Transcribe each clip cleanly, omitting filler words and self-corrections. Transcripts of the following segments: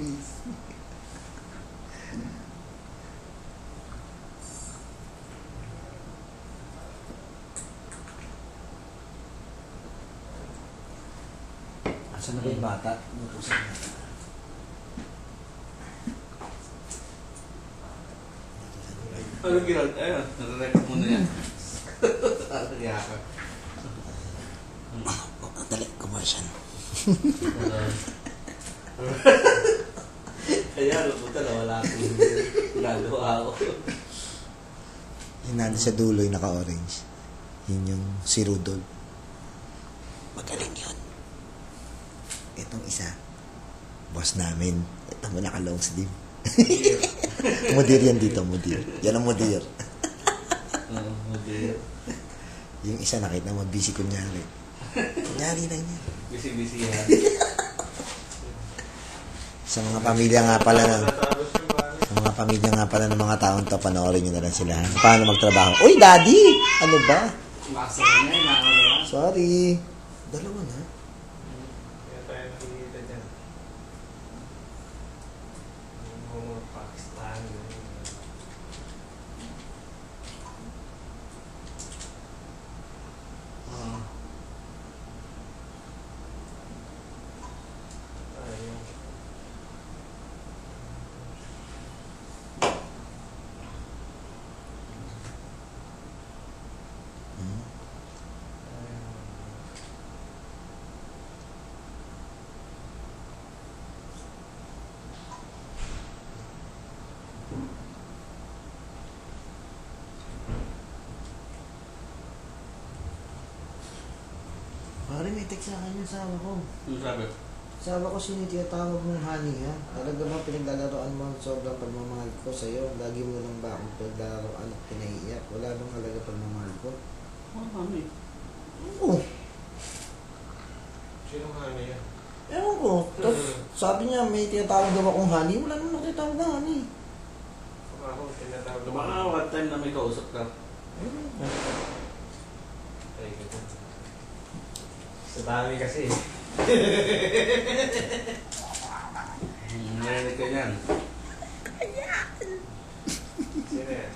Please. Asan na ba yung bata? Inutusan na. Anong ginag? Ayun, nare-record mo na yan. Dali, commercial. Kaya puta na wala akong ginagawa ako. Yung nandun sa dulo yung naka-orange. Yun yung si Rudolph. Magaling yun. Itong isa, boss namin. Ito mo naka-long sleeve. Mudir yan dito, mudir. Yan ang mudir. Mudir. Yung isa nakita mo, busy kunyari. Kunyari lang yan. Busy-busy yan. Sa mga pamilya nga pala ng mga taong to, panoorin nyo na lang sila. Paano magtrabaho? Uy, daddy! Ano ba? Masa na yan, nakakala. Sorry. Dalawa na. Kaya tayo nakikita dyan. Mga Pakistan. Ayun. Pare, may text sa akin yung sawa ko. Ano sabi? Sawa ko sinitiyatawag mong honey, ha? Talaga ba pinaglalaroan mo ang sobrang pagmamahal ko sa'yo? Lagi mo lang ba akong pinaglalaroan at pinaiiyak? Wala bang halaga pagmamahal ko? Mami. Oo. Sino nga niya? Ewan ko. Sabi niya, may tinatawag daw akong honey. Wala naman nakitawag na honey. Baka ako tinatawag Baka one time na may kausap ka. Ay, ganun. Sa dami kasi. Narinig ka yan. Sino yan?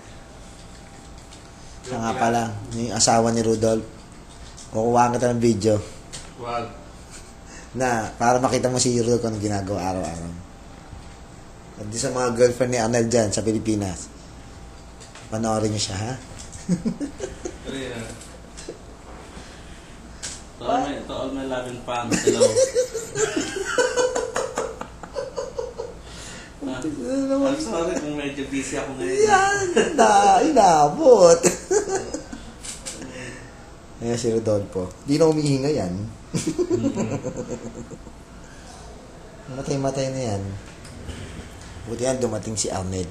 Siya nga pala, yung asawa ni Rudolph. Kukuha kita ng video Wag. na para makita mo si Rudolph kung anong ginagawa araw-araw. At di sa mga girlfriend ni Arnel dyan sa Pilipinas. Panoorin niyo siya, ha? Pero yan. To all my loving fans, hello. I'm sorry kung medyo busy ako ngayon. Yan! Inabot! Ayan si Rodolfo. Di na umihinga yan. Matay-matay na yan. Buti yan, dumating si Arnel.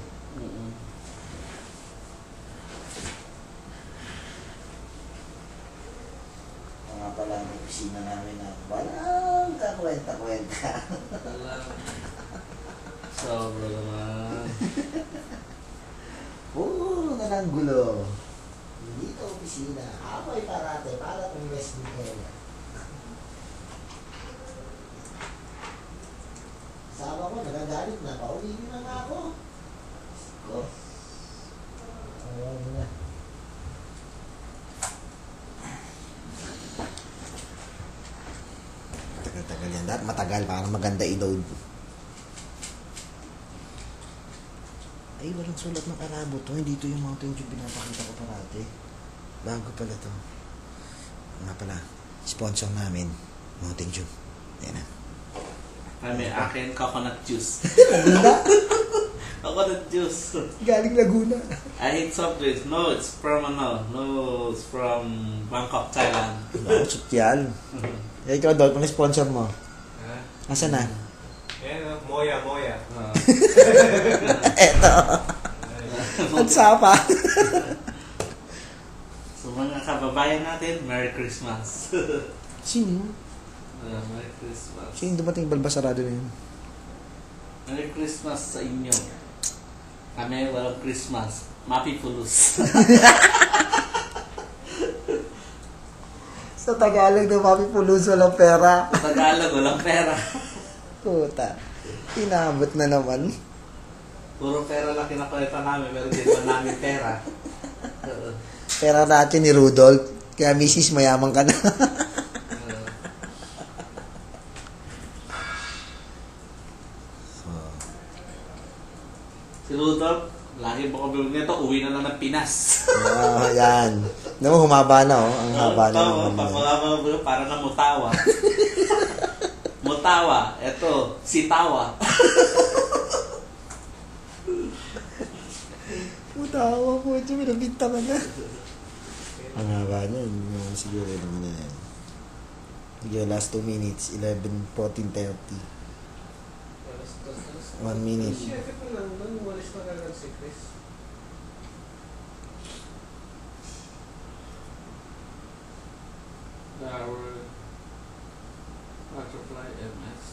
Mga pala ang opisina namin na walang kakwenta-kwenta. Sobra naman. Puro na lang gulo. Dito opisina. Ako ay parate para kung West Nicola. Sama ko, nagagalit na. Paulihin na nga ako. Ko. Ayaw mo na. Tagal-tagal yan. Dapat matagal para maganda i-load. Ay, walang sulat ng karabo to. Hindi to yung Mountain Dew pinapakita ko parate. Bago pala to. Nga pala, sponsor namin, Mountain Dew. Ayan na. Kami, akin, coconut juice. Laguna? Coconut juice. Galing Laguna. I hate soft drinks. No, it's from it's from Bangkok, Thailand. Sotyal. Eh, ikaw daw, kung sponsor mo. Ha? Nasaan na? Ayan, Moya. Eto. At sapa. So mga kababayan natin, Merry Christmas. Sino? Merry Christmas. Sino dumating balbasarado na yun? Merry Christmas sa inyo. Kami walang Christmas. Mapipulus. Sa Tagalog na Papi Pulos, walang pera. Tagalog, walang pera. Puta. Inabot na naman. Puro pera lang kinakolekta namin, pero di naman namin pera. Oo. Pera natin ni Rudolph. Kaya misis, mayaman ka na. Si Rudolph, lagi mo ko nito, uwi na lang ng Pinas. Yan. Naman, humaba na, oh. Ang haba na naman. Papalama para na Mutawa. Mutawa, eto, Sitawa. Mutawa po, Diyo, binabinta ka na. Ang haba na, siguro naman na yan. Sige, last 2 minutes, 11, 14, 30. 1 minute. Siyete pa lang doon, walis na kagad si Chris. Our butterfly MS.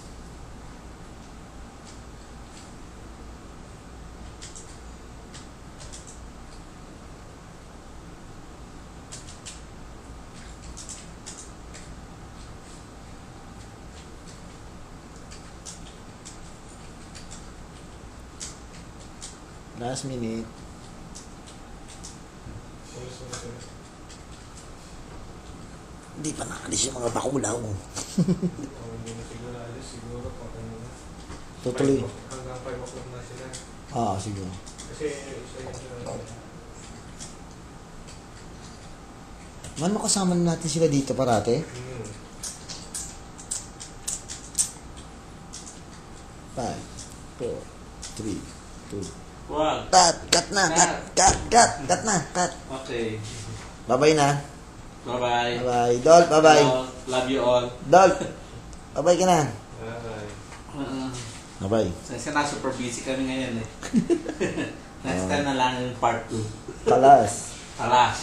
Last minute. Sorry. Hindi pa nakalis yung mga bakulaw. Hindi na siguro alis, siguro patay na. Tutuloy. Hanggang 5 o'clock na sila. Siguro. Kasi isa yun sila. Man, makasama na natin sila dito parate. 5, 4, 3, 2. Wag. Cut na. Okay. Bye-bye na. Bye-bye. Bye-bye. Dol, bye-bye. Love you all. Dol, bye-bye ka na. Bye. Bye-bye. Kasi na super busy kami ngayon eh. Next time na lang yung part 2. Kalas. Talash.